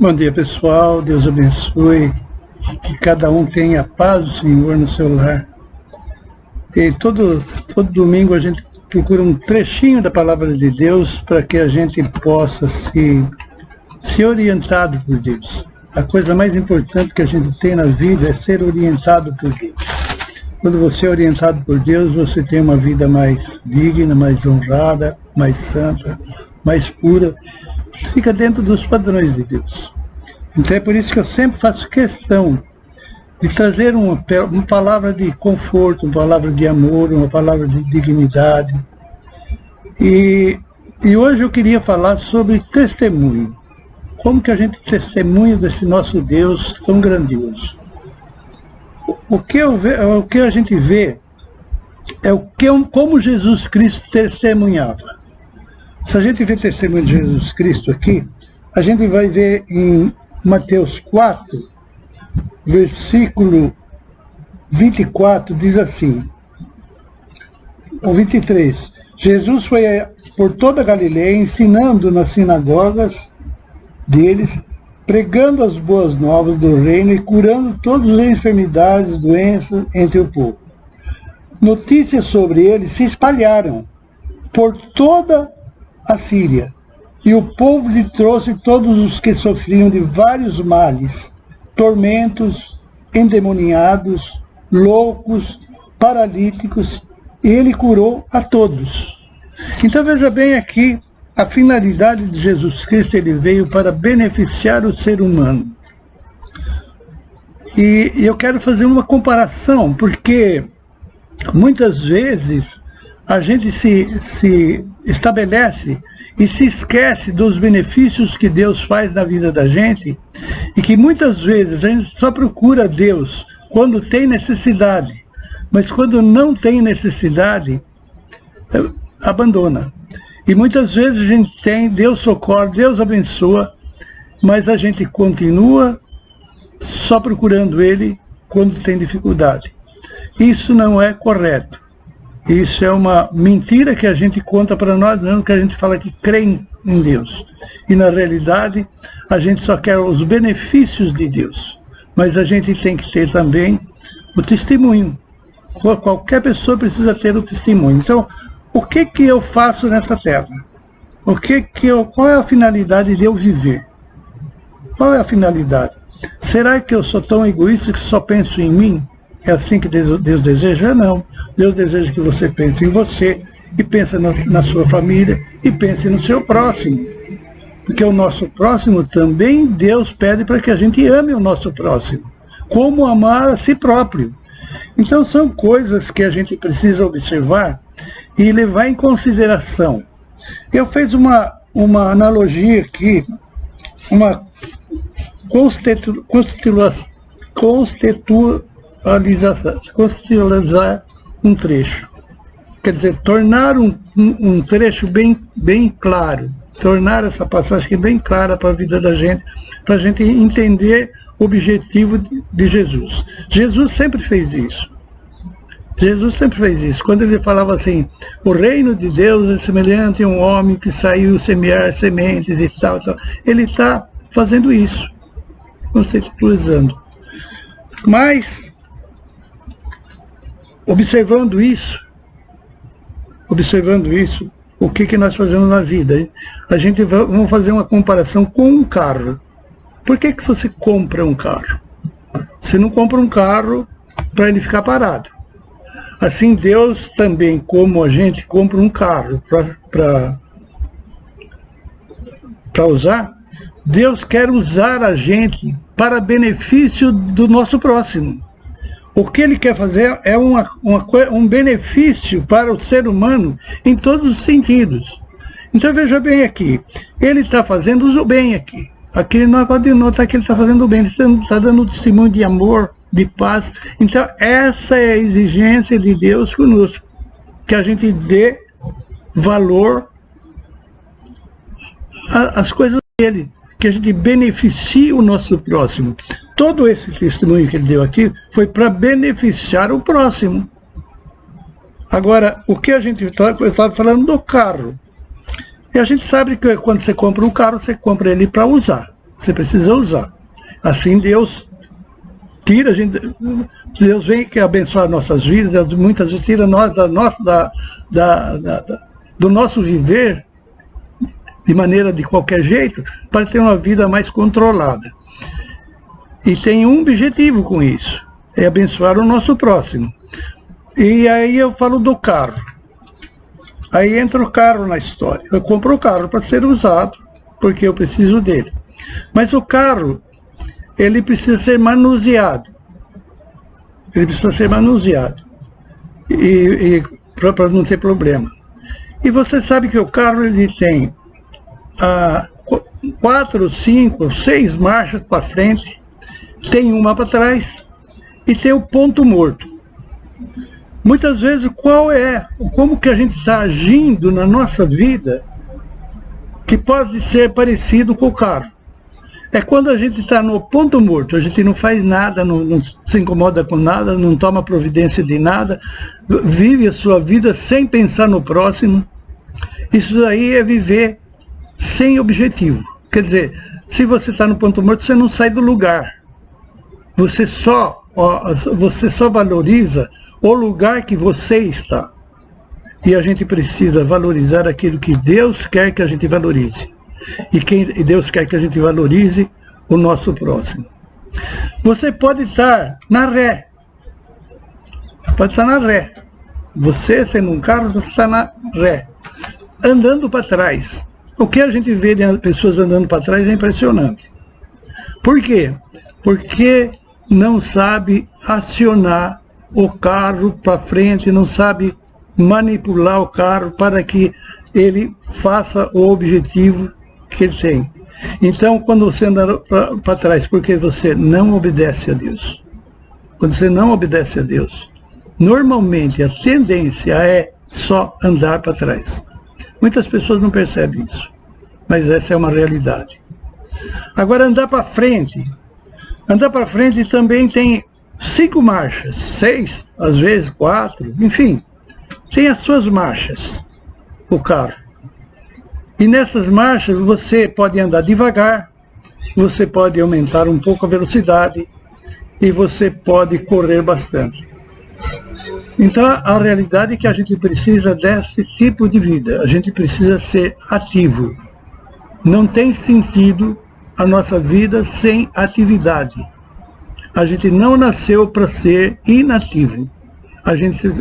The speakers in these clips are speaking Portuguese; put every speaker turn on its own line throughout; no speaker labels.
Bom dia, pessoal. Deus abençoe. Que cada um tenha a paz do Senhor no seu lar. E todo domingo a gente procura um trechinho da palavra de Deus para que a gente possa ser orientado por Deus. A coisa mais importante que a gente tem na vida é ser orientado por Deus. Quando você é orientado por Deus, você tem uma vida mais digna, mais honrada, mais santa, mais pura. Fica dentro dos padrões de Deus. Então é por isso que eu sempre faço questão de trazer uma palavra de conforto, uma palavra de amor, uma palavra de dignidade. E hoje eu queria falar sobre testemunho. Como que a gente testemunha desse nosso Deus tão grandioso? O que a gente vê é como Jesus Cristo testemunhava. Se a gente vê testemunho de Jesus Cristo aqui, a gente vai ver em Mateus 4, versículo 24, diz assim, ou 23, Jesus foi por toda a Galileia ensinando nas sinagogas deles, pregando as boas novas do reino e curando todas as enfermidades, doenças entre o povo. Notícias sobre ele se espalharam por toda a Síria, e o povo lhe trouxe todos os que sofriam de vários males, tormentos, endemoniados, loucos, paralíticos, e ele curou a todos. Então veja bem aqui, a finalidade de Jesus Cristo, ele veio para beneficiar o ser humano. E eu quero fazer uma comparação, porque muitas vezes a gente se estabelece e se esquece dos benefícios que Deus faz na vida da gente, e que muitas vezes a gente só procura Deus quando tem necessidade, mas quando não tem necessidade, abandona. E muitas vezes a gente tem, Deus socorre, Deus abençoa, mas a gente continua só procurando Ele quando tem dificuldade. Isso não é correto. Isso é uma mentira que a gente conta para nós mesmos, que a gente fala que crê em Deus. E na realidade, a gente só quer os benefícios de Deus. Mas a gente tem que ter também o testemunho. Qualquer pessoa precisa ter o testemunho. Então, o que eu faço nessa terra? Qual é a finalidade de eu viver? Qual é a finalidade? Será que eu sou tão egoísta que só penso em mim? É assim que Deus deseja? Não. Deus deseja que você pense em você, e pense na sua família, e pense no seu próximo. Porque o nosso próximo também, Deus pede para que a gente ame o nosso próximo, como amar a si próprio. Então são coisas que a gente precisa observar e levar em consideração. Eu fiz uma analogia aqui, uma constitucionalizar um trecho. Quer dizer, tornar um trecho bem claro, tornar essa passagem bem clara para a vida da gente, para a gente entender o objetivo de Jesus. Jesus sempre fez isso. Jesus sempre fez isso. Quando ele falava assim, o reino de Deus é semelhante a um homem que saiu semear sementes e tal. Ele está fazendo isso, contextualizando. Mas, observando isso, o que nós fazemos na vida? Hein? Vamos fazer uma comparação com um carro. Por que você compra um carro? Você não compra um carro para ele ficar parado. Assim, Deus também, como a gente compra um carro para usar, Deus quer usar a gente para benefício do nosso próximo. O que Ele quer fazer é um benefício para o ser humano em todos os sentidos. Então veja bem aqui, Ele está fazendo o bem aqui. Aqui nós podemos notar que Ele está fazendo o bem, Ele está dando testemunho de amor, de paz. Então essa é a exigência de Deus conosco, que a gente dê valor às coisas dele, que a gente beneficie o nosso próximo. Todo esse testemunho que ele deu aqui foi para beneficiar o próximo. Agora, o que a gente estava falando do carro. E a gente sabe que quando você compra um carro, você compra ele para usar. você precisa usar. Assim Deus tira a gente, Deus vem que abençoar nossas vidas, muitas vezes tira nós do nosso viver de maneira de qualquer jeito, para ter uma vida mais controlada. E tem um objetivo com isso, é abençoar o nosso próximo. E aí eu falo do carro. Aí entra o carro na história. Eu compro o carro para ser usado, porque eu preciso dele. Mas o carro, ele precisa ser manuseado. Ele precisa ser manuseado. E para não ter problema. E você sabe que o carro, ele tem 4, 5, 6 marchas para frente, tem uma para trás e tem o ponto morto. Muitas vezes, como que a gente está agindo na nossa vida, que pode ser parecido com o carro. É quando a gente está no ponto morto, a gente não faz nada, não se incomoda com nada, não toma providência de nada, vive a sua vida sem pensar no próximo. Isso aí é viver sem objetivo. Quer dizer, se você está no ponto morto, você não sai do lugar. Você só valoriza o lugar que você está. E a gente precisa valorizar aquilo que Deus quer que a gente valorize. E Deus quer que a gente valorize o nosso próximo. Você pode estar na ré. Pode estar na ré. Você, sendo um carro, você está na ré. Andando para trás. O que a gente vê de pessoas andando para trás é impressionante. Por quê? Porque não sabe acionar o carro para frente, não sabe manipular o carro para que ele faça o objetivo que ele tem. Então, quando você anda para trás, porque você não obedece a Deus. Quando você não obedece a Deus, normalmente a tendência é só andar para trás. Muitas pessoas não percebem isso, mas essa é uma realidade. Agora, andar para frente também tem 5 marchas, 6, às vezes 4, enfim, tem as suas marchas, o carro. E nessas marchas você pode andar devagar, você pode aumentar um pouco a velocidade e você pode correr bastante. Então a realidade é que a gente precisa desse tipo de vida, a gente precisa ser ativo. Não tem sentido a nossa vida sem atividade. A gente não nasceu para ser inativo. A gente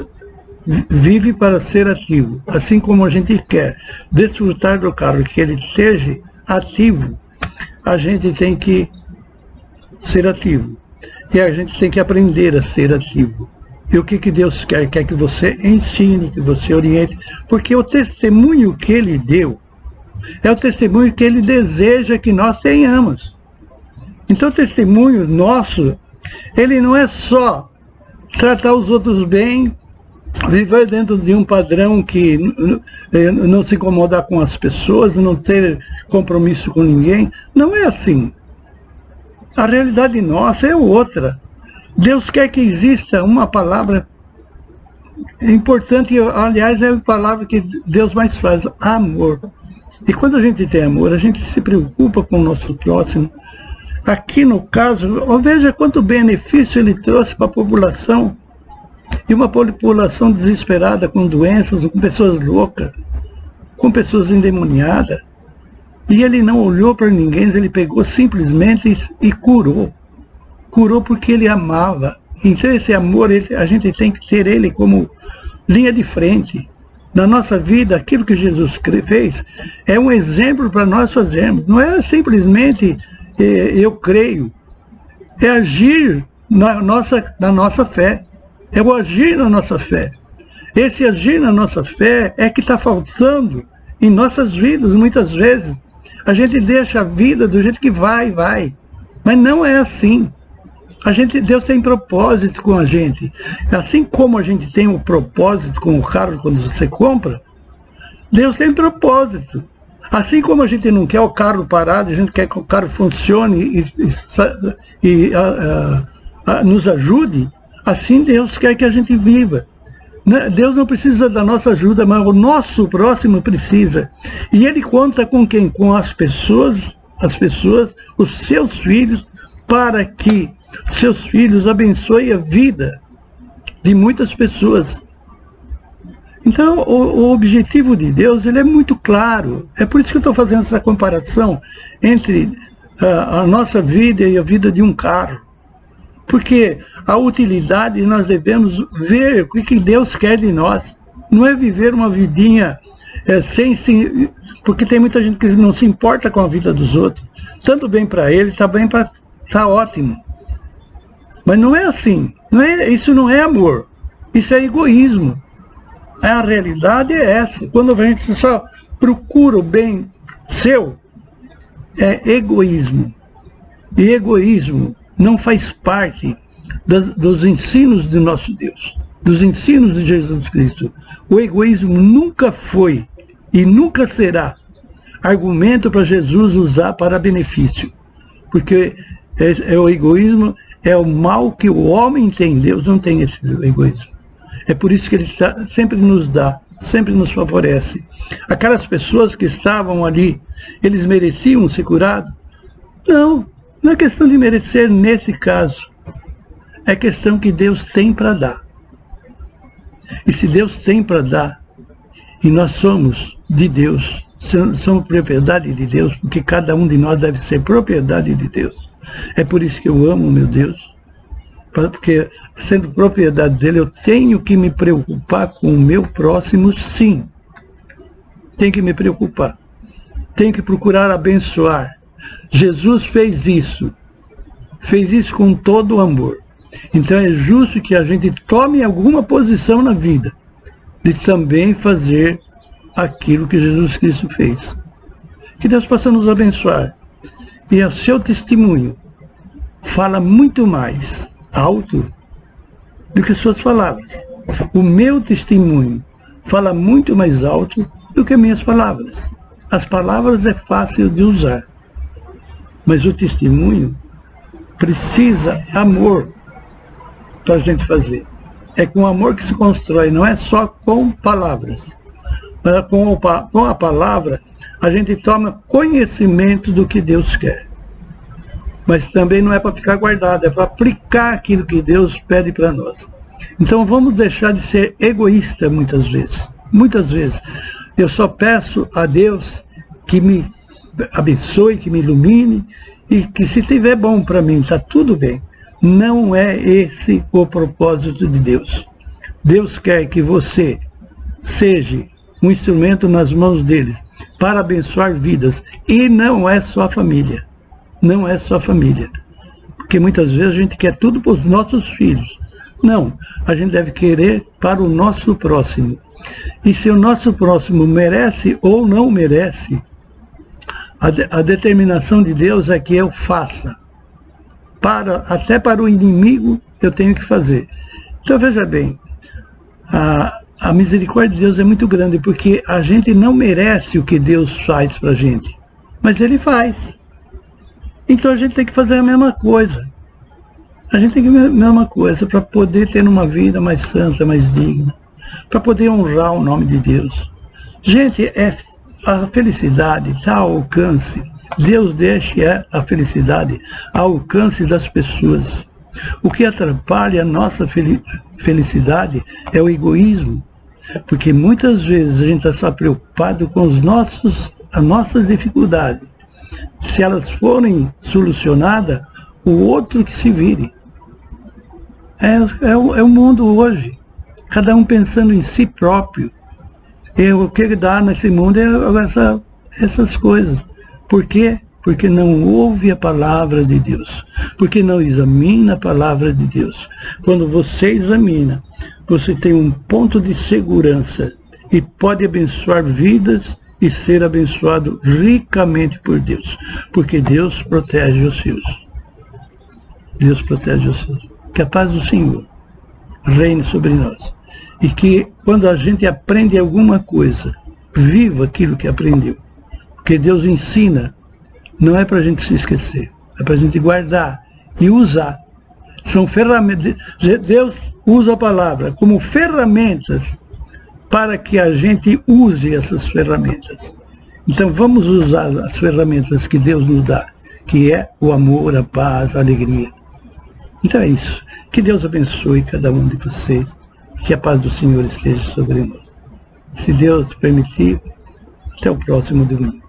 vive para ser ativo. Assim como a gente quer desfrutar do carro, que ele esteja ativo, a gente tem que ser ativo. E a gente tem que aprender a ser ativo. E o que Deus quer? Quer que você ensine, que você oriente, porque o testemunho que Ele deu é o testemunho que Ele deseja que nós tenhamos. Então o testemunho nosso, ele não é só tratar os outros bem, viver dentro de um padrão que não se incomodar com as pessoas, não ter compromisso com ninguém. Não é assim. A realidade nossa é outra. Deus quer que exista uma palavra importante, aliás, é a palavra que Deus mais faz, amor. E quando a gente tem amor, a gente se preocupa com o nosso próximo. Aqui no caso, veja quanto benefício ele trouxe para a população. E uma população desesperada, com doenças, com pessoas loucas, com pessoas endemoniadas. E ele não olhou para ninguém, ele pegou simplesmente e curou. Curou porque ele amava. Então esse amor, a gente tem que ter ele como linha de frente. Na nossa vida, aquilo que Jesus fez é um exemplo para nós fazermos. Não é simplesmente eu creio. É agir na nossa fé. É o agir na nossa fé. Esse agir na nossa fé é que está faltando em nossas vidas, muitas vezes. A gente deixa a vida do jeito que vai. Mas não é assim. Deus tem propósito com a gente. Assim como a gente tem um propósito com o carro quando você compra, Deus tem propósito. Assim como a gente não quer o carro parado, a gente quer que o carro funcione e nos ajude, assim Deus quer que a gente viva. Deus não precisa da nossa ajuda, mas o nosso próximo precisa. E Ele conta com quem? Com as pessoas as pessoas, os seus filhos, para que seus filhos abençoem a vida de muitas pessoas. Então, o objetivo de Deus, ele é muito claro. É por isso que eu estou fazendo essa comparação entre a nossa vida e a vida de um carro. Porque a utilidade nós devemos ver o que Deus quer de nós. Não é viver uma vidinha porque tem muita gente que não se importa com a vida dos outros. Tanto bem para ele, tá ótimo. Mas não é assim. Isso não é amor. Isso é egoísmo. A realidade é essa. Quando a gente só procura o bem seu, é egoísmo. E egoísmo não faz parte dos ensinos de nosso Deus, dos ensinos de Jesus Cristo. O egoísmo nunca foi e nunca será argumento para Jesus usar para benefício. Porque o egoísmo é o mal que o homem tem. Deus não tem esse egoísmo. É por isso que ele sempre nos dá, sempre nos favorece. Aquelas pessoas que estavam ali, eles mereciam ser curados? Não é questão de merecer nesse caso. É questão que Deus tem para dar. E se Deus tem para dar, e nós somos de Deus, somos propriedade de Deus, porque cada um de nós deve ser propriedade de Deus. É por isso que eu amo meu Deus. Porque, sendo propriedade dele, eu tenho que me preocupar com o meu próximo, sim. Tenho que me preocupar. Tenho que procurar abençoar. Jesus fez isso com todo o amor. Então é justo que a gente tome alguma posição na vida, de também fazer aquilo que Jesus Cristo fez. Que Deus possa nos abençoar. E o seu testemunho fala muito mais alto do que suas palavras. O meu testemunho fala muito mais alto do que minhas palavras. As palavras é fácil de usar, mas o testemunho precisa amor para a gente fazer. É com amor que se constrói, não é só com palavras. Com a palavra, a gente toma conhecimento do que Deus quer. Mas também não é para ficar guardado, é para aplicar aquilo que Deus pede para nós. Então vamos deixar de ser egoísta muitas vezes. Muitas vezes. Eu só peço a Deus que me abençoe, que me ilumine, e que se tiver bom para mim, está tudo bem. Não é esse o propósito de Deus. Deus quer que você seja um instrumento nas mãos dele para abençoar vidas. E não é só a família. Não é só a família. Porque muitas vezes a gente quer tudo para os nossos filhos. Não, a gente deve querer para o nosso próximo. E se o nosso próximo merece ou não merece, a determinação de Deus é que eu faça. Até para o inimigo eu tenho que fazer. Então veja bem, a misericórdia de Deus é muito grande, porque a gente não merece o que Deus faz para a gente, mas Ele faz. Então a gente tem que fazer a mesma coisa. A gente tem que fazer a mesma coisa para poder ter uma vida mais santa, mais digna, para poder honrar o nome de Deus. Gente, a felicidade está ao alcance. Deus deixa a felicidade ao alcance das pessoas. O que atrapalha a nossa felicidade é o egoísmo. Porque muitas vezes a gente está só preocupado com as nossas dificuldades. Se elas forem solucionadas, o outro que se vire. É o mundo hoje. Cada um pensando em si próprio. E o que dá nesse mundo é essas coisas. Por quê? Porque não ouve a palavra de Deus. Porque não examina a palavra de Deus. Quando você examina, você tem um ponto de segurança e pode abençoar vidas e ser abençoado ricamente por Deus. Porque Deus protege os seus. Deus protege os seus. Que a paz do Senhor reine sobre nós. E que quando a gente aprende alguma coisa, viva aquilo que aprendeu. Porque Deus ensina, não é para a gente se esquecer, é para a gente guardar e usar. São ferramentas. Deus usa a palavra como ferramentas para que a gente use essas ferramentas. Então vamos usar as ferramentas que Deus nos dá, que é o amor, a paz, a alegria. Então é isso. Que Deus abençoe cada um de vocês e que a paz do Senhor esteja sobre nós. Se Deus permitir, até o próximo domingo.